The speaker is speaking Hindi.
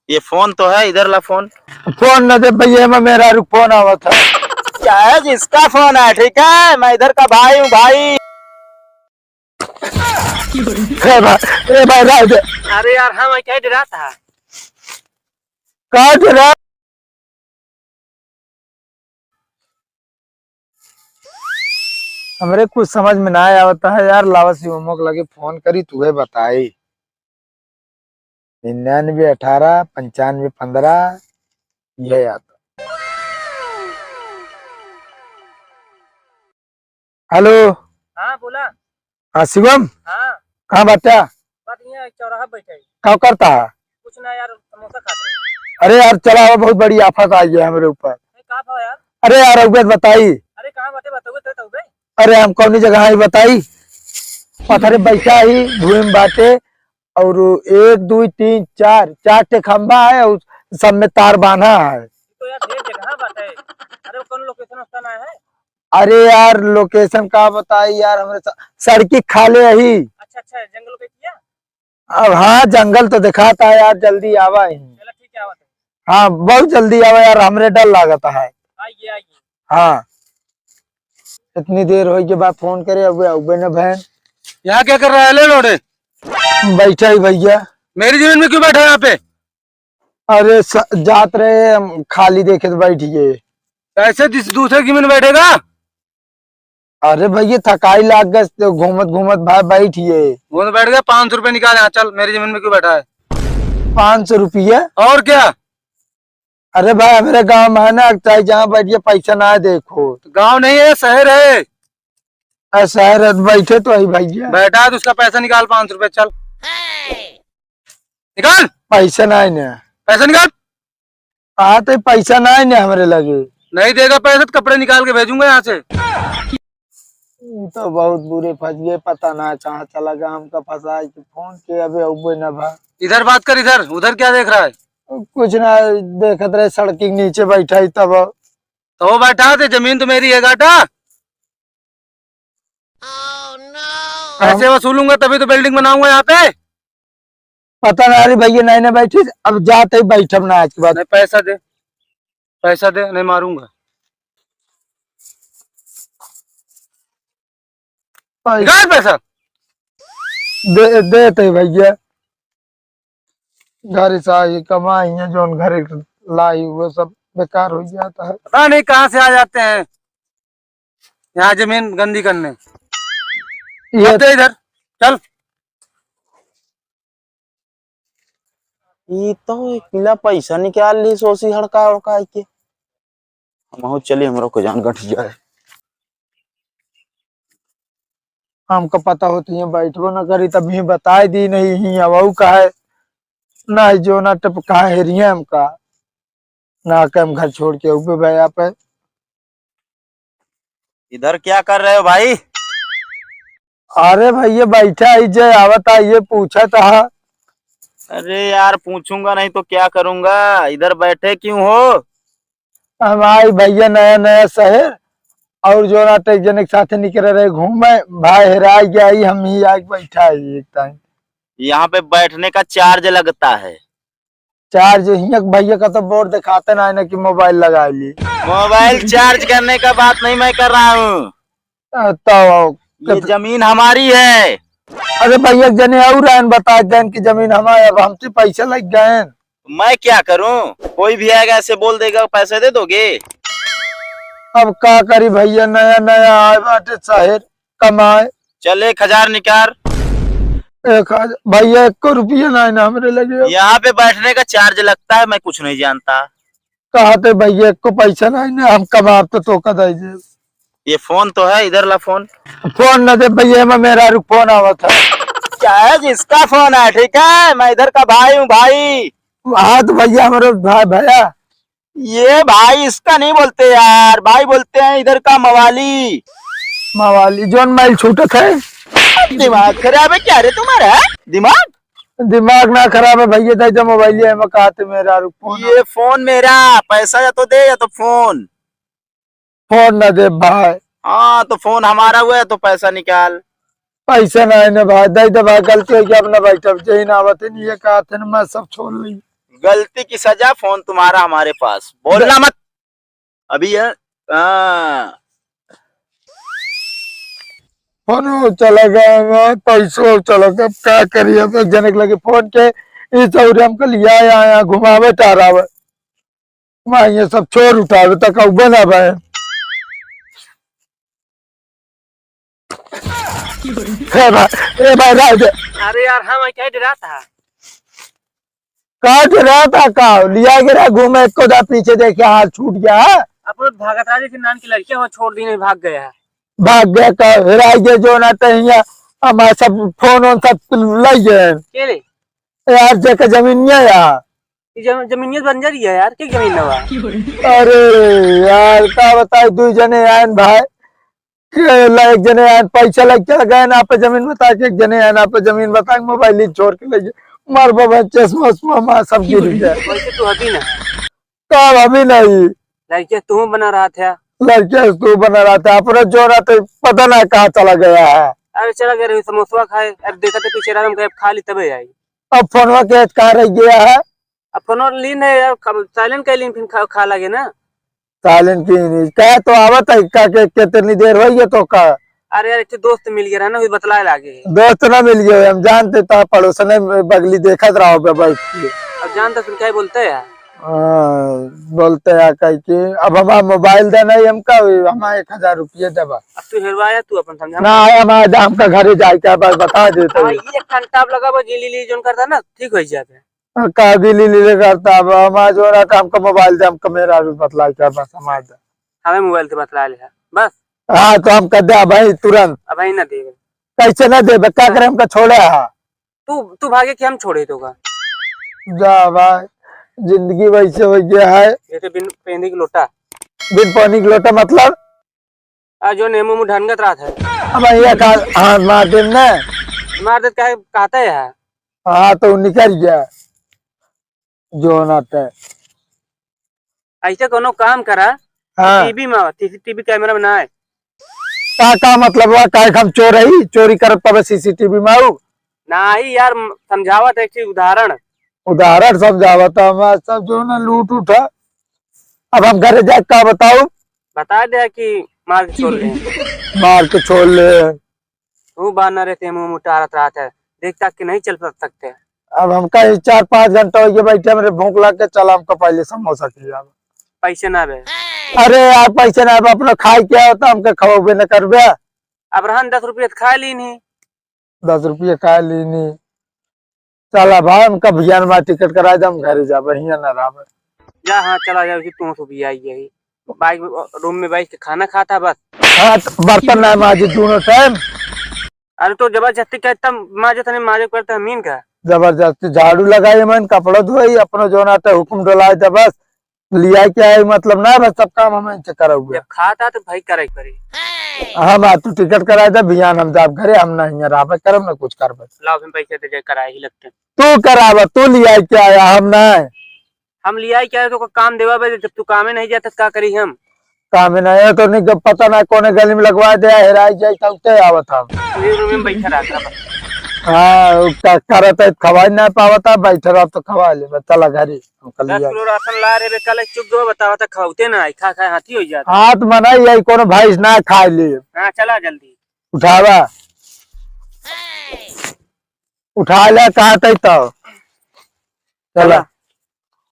ये फोन तो है, इधर ला फोन। फोन न दे भैया, मैं मेरा रुक फोन आवा था। क्या है, जिसका फोन है ठीक है, मैं इधर का भाई हूँ भाई। ए भाई राज दे। अरे यार हाँ, मैं क्या डरा था। कहा तेरा हमरे कुछ समझ में ना आवता है यार। लावत सी उमक लगे फोन करी तुहे बताई। 99 18 95 15 ये आता। हेलो। हाँ बोला। हाँ शिवम। हाँ कहाँ बच्चा बात यहाँ चौराहा बैठे। क्या करता है? कुछ ना यार, समोसा खा रहे। अरे यार चला हुआ, बहुत बड़ी आफत आई है हमारे ऊपर। कहाँ था यार? अरे यार अवगत बताई। अरे कहाँ बातें बताओगे तो बे। अरे हम कौन जगह ही बताई। पत्थर बैठा ही धुएं में बाटे। और 1 2 3 4 टे खंबा है और सब में तार बांधा है। तो यार ढेर जगह बात है। अरे कौन लोकेशन उसका ना है? अरे यार लोकेशन का बताई यार, हमारे सड़की खाले ही। अच्छा अच्छा, जंगल पे किया। अब हाँ जंगल तो दिखाता है यार, जल्दी आवा ही। चलो ठीक है, आवत है। हाँ बहुत जल्दी आवा यार, हमरे डर लागता है। आइए आइए। हाँ इतनी देर हो के बाद फोन करे अब न बहन। यहाँ क्या कर रहा है ले लोड़े? बैठा ही भैया। मेरी जमीन में क्यों बैठा है यहाँ पे? अरे जात रहे हम, खाली देखे तो बैठिए। ऐसे दूसरे की जमीन बैठेगा? अरे भैया थकाई लाग गए तो घूमत घूमत भाई बैठिए। वो तो बैठ गया। 500 रुपए निकाल यहाँ, चल। मेरी जमीन में क्यों बैठा है? 500 रुपये? और क्या? अरे भाई मेरे गांव में है ना, चाहे जहाँ बैठिए पैसा ना है देखो। तो गाँव नहीं है, शहर है। ऐसा है बैठे तो ही भैया। बैठा है तो उसका पैसा निकाल। 500 रुपए चल निकाल। पैसा ना है ना। पैसा निकाल। हाँ तो पैसा ना है ना हमारे लगे। नहीं देगा पैसा तो कपड़े निकाल के भेजूंगा यहाँ से। तो बहुत बुरे फंस गए, पता ना कहाँ चला गया हमका फंसा है कि फोन के अबे उबे न भा। इधर बात कर, इधर। उधर क्या देख रहा है? कुछ ना देखत रहे, सड़क के नीचे बैठा ही तब। तो वो बैठा है तो जमीन तो मेरी है गाटा। पैसे वसूलूंगा तभी तो बिल्डिंग बनाऊंगा यहाँ पे। पता ना अरे भैया नहीं बैठे, अब जाते ही बैठब ना आज के बाद। नहीं पैसा दे, पैसा दे, नहीं मारूंगा। निकाल पैसा। देते भैया। घर से आई कमाई है जो घर लाई वो सब बेकार हो जाता है। पता नहीं कहाँ से आ जाते हैं यहाँ जमीन गंदी करने। ये दे इधर, चल। ये तो किला पैसा निकाल ली सोसी हड़का उड़का के। हम चलिए, हमरो को जान घट जाए। हमको पता होती है बैठबो ना करी तभी बताए दी नहीं ही अब का है ना जो ना टप कहा हेरिए हमका ना के हम घर छोड़ के उबे भैया पे। इधर क्या कर रहे हो भाई? अरे भैया बैठा ही जे आवत ये पूछा था। अरे यार पूछूंगा नहीं तो क्या करूंगा, इधर बैठे क्यों हो? हम आई भैया नया नया शहर और जो ना टेक जन के साथ निकल रहे घूमे, भाई हेरा गया ही हम ही आके बैठा है एक टाइम। यहाँ पे बैठने का चार्ज लगता है। चार्ज हिया भैया का तो बोर्ड दिखाते ना है ना कि मोबाइल लगा ली। मोबाइल चार्ज करने का बात नहीं मैं कर रहा हूँ। तो ये जमीन हमारी है। अरे भैया जने और बता दें कि जमीन हमारे, अब हमसे पैसे लग गए। मैं क्या करूं? कोई भी आएगा ऐसे बोल देगा पैसे दे दोगे? अब क्या करी भैया, नया नया आए बाटे शहर कमाए। चल 1000 निकाल। 1000 भैया 1 रुपया ना हमरे लगे। यहाँ पे बैठने का चार्ज लगता है, मैं कुछ नहीं जानता। कहते भैया 1 पैसा ना हम कमाब तो का दे। ये फोन तो है, इधर ला फोन। फोन न दे भैया, मैं मेरा रुक फोन आवा था। क्या है, जिसका फोन है ठीक है, मैं इधर का भाई हूँ भाई। हाँ तो भैया हमारे भाई भैया। ये भाई इसका नहीं बोलते यार, भाई बोलते हैं इधर का मवाली। मवाली जोन माइल छूटत है। दिमाग खराब है क्या रे तुम्हारा? दिमाग ना खराब है भैया, दे मोबाइल है मैं कहते मेरा रुक फोन। ये फोन मेरा, पैसा या तो दे या तो फोन। फोन न दे भाई। हाँ तो फोन हमारा हुआ है तो पैसा निकाल। पैसा ना है ना भाई, दे भाई, गलती हो गया अपना बैठा जही ना आवत नहीं, ये कहा थे ना मैं सब छोड़ ली। गलती की सजा, फोन तुम्हारा हमारे पास, बोलना मत अभी है। हाँ। फोन चला गया, मैं पैसों चला गया, क्या करिए। अब एक जने के लगे फोन के इस और हमको लिया आया घुमावे टारावे, मैं ये सब छोड़ उठावे तक बना भाई। ए भाई राज अरे यार हम क्या डरा था। काट रहा था का लिया गिरा घूमे को दा पीछे देखे हाथ छूट गया है। अपन भागत राजे के नान की लड़कियां वो छोड़ दी नहीं, भाग गया है। भाग गया का हेराई गए जो ना तहिया हमारे सब फोन on सब लग गए के ले यार जगह जमीन यार जमीनियत बन जा रही है यार, क्या जमीन नवा। अरे यार का बताए दो जने आयन भाई एक जने आयन पैसा लग के गए ना पे जमीन बता के, एक जने आयन पे जमीन बता के मोबाइल ही छोड़ के ले गए। मार बाबा चश्मा उस्मा सब गिर गया। वैसे तू अभी ना कब अभी नहीं लड़कियां तू बना रहा था। लड़के तू बना रहा था अपना जो रहा था पता ना कहाँ चला गया है। अरे चला गया समोसा खाए, अरे देखा तो पीछे हम कहे खा ली तबे आई। अब फोनवा के कहाँ रह गया है। अब फोन लीन है यार, साइलेंट कर लीन फिर खा लगे ना। साइलेंट की नहीं क्या तो आवत है का के कितनी देर हो गई तो का। अरे यार एक दोस्त मिल गया ना, बतलाए लागे। दोस्त ना मिल गए हम जानते तो पड़ोसन में बगली देखत रहो बैठ के। अब जानता फिर क्या बोलते हैं यार। बोलते हैं कह के अब हमारा मोबाइल देना है हमका, हमारा 1000 रुपये देवा। अब तू हेरवाया तू अपन समझा ना हमारा हमका घरे जाके बस बता देते ये घंटा लगा वो जिली ली जोन करता ना ठीक हो जाते। का दिल्ली ले करता अब हमारा जो रहा हमका मोबाइल दे हमका मेरा बतला कर बस हमारा हमें मोबाइल से बतला ले बस। हाँ तो हम कर दे भाई तुरंत। अब भाई ना दे कैसे ना दे क्या करे हमका छोड़े है। तू भागे कि हम छोड़े तो का जा भाई जिंदगी वैसे हो गया है। ये तो बिन पेंदी की लोटा, बिन पानी की लोटा मतलब आज जो नेमू मुँह ढनगत रहा था। अब हाँ मार दे ना मार दे क्या कहता है यार। हाँ तो निकल गया जो नाता ऐसे कोनो काम करा। हाँ टीवी में सीसीटीवी कैमरा में ना है का मतलब हुआ का हम चोरी कर पावे सीसीटीवी में आऊ ना ही यार। समझावत एक उदाहरण समझावत हमारा सब जो ना लूट उठा। अब हम घरे जाके का बताऊ बता दे कि मार के छोड़ ले। मार के छोड़ ले तू बाहर न रहते मुँह मुटारत रहा था, देख तक के नहीं चल सकते। अब हम कहीं 4-5 घंटा हो गया बैठे मेरे भूख लग के चला हमको पहले समोसा खिला। पैसे ना बे। अरे यार पैसे ना अपना खाए क्या होता हमके खबे न करबे। अब रहन 10 रुपये खा ली नहीं। 10 रुपये खा ली नहीं चला भाई हमका भैया में टिकट करा दे हम घरे जा भैया न रहा जा। हाँ चला जाओ तू तो भी आई यही बाइक रूम में बैठ के खाना खाता बस। हाँ बर्तन ना माजी दोनों टाइम। अरे तो जबरदस्ती कहता माजे तने माजे करता मीन का जबरदस्ती झाड़ू लगाई मन कपड़ा धोई अपना जो ना हुक्म डलाए थे बस लिया क्या है मतलब ना बस सब काम हमें करोगे। जब खाता तो भाई करे पड़ी। हम तू टिकट करा दे भैया हम जाब घरे हम नहीं रहा करब ना कुछ करब। लाओ फिर पैसे दे कराए ही लगते। तू कराब तू लिया क्या आया हम नहीं। हम लिया क्या तो काम देवा बे, जब तू कामे नहीं जाता क्या करी हम। काम नहीं तो नहीं पता ना कोने गली में लगवा दे हेराई जाए आवत हम रूम में बैठा रहता बस। हाँ करत खवा नहीं पावता बैठे रह तो खवा ले चला घरे 10 किलो राशन ला रे कल चुप दो बतावा था खाते ना खा खा हाथी हो जाता। हाथ मना यही कोनो भाई ना खाए ले। हाँ चला जल्दी उठावा उठा ले कहा तो चला।